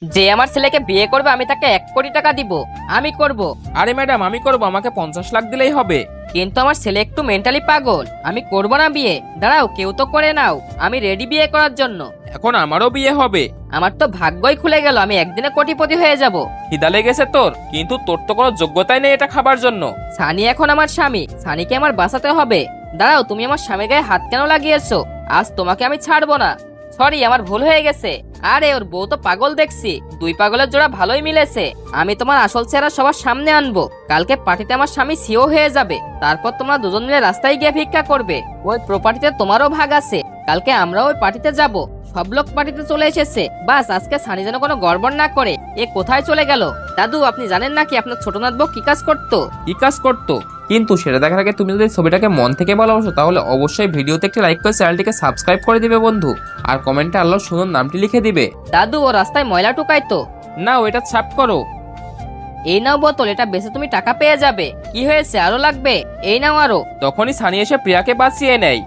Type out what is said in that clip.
যে আমার ছেলেকে বিয়ে করবে আমি তাকে 1 কোটি টাকা দিব। আমি করব। আরে ম্যাডাম আমি করব, আমাকে 50 লাখ দিলেই হবে। কিন্তু আমার ছেলে একটু মেন্টালি পাগল, আমি করব না বিয়ে। দাঁড়াও, কেউ তো করে নাও, আমি রেডি বিয়ে করার জন্য। এখন আমারও বিয়ে হবে। আমার তো ভাগ্যই খুলে গেল, আমি একদিনে কোটিপতি হয়ে যাব। খিদা লেগেছে তোর, কিন্তু তোর তো কোনো যোগ্যতাই নেই এটা খাবার জন্য। সানি এখন আমার স্বামী, সানিকে আমার বাঁচাতে হবে। দাঁড়াও, তুমি আমার স্বামীর গায়ে হাত কেন লাগিয়েছো? আজ তোমাকে আমি ছাড়বো না। সরি, আমার ভুল হয়ে গেছে। আরে ওর বউ তো পাগল দেখছি, দুই পাগলের জোড়া ভালোই মিলেছে। আমি তোমার আসল চেহারা সবার সামনে আনবো। কালকে পার্টিতে আমার স্বামী সিও হয়ে যাবে, তারপর তোমরা দুজন মিলে রাস্তায় গিয়ে ভিক্ষা করবে। ওই প্রপার্টিতে তোমারও ভাগ আছে। কালকে আমরাও ওই পার্টিতে যাব। সব লোক পার্টিতে চলে এসেছে। বাস আজকে সানি যেন কোনো গড়বড় না করে। এ কোথায় চলে গেল? দাদু, আপনি জানেন নাকি আপনার ছোট নাতবু কি কাজ করতো? কি কাজ করতো? কিন্তু সেটা দেখার আগে তুমি যদি ছবিটাকে মন থেকে ভালোবাসো তাহলে অবশ্যই ভিডিওতে একটি লাইক করে চ্যানেলটিকে সাবস্ক্রাইব করে দিবে বন্ধু, আর কমেন্টে আল্লাহর সুন্দর নামটি লিখে দিবে। দাদু, ও রাস্তায় ময়লা টুকাইতো। না ওইটা ছাপ করো। এই নাও বোতল, এটা বেচে তুমি টাকা পেয়ে যাবে। কি হয়েছে, আরো লাগবে? এই নাও আরো। তখনই সানি এসে প্রিয়াকে বাঁচিয়ে নেয়।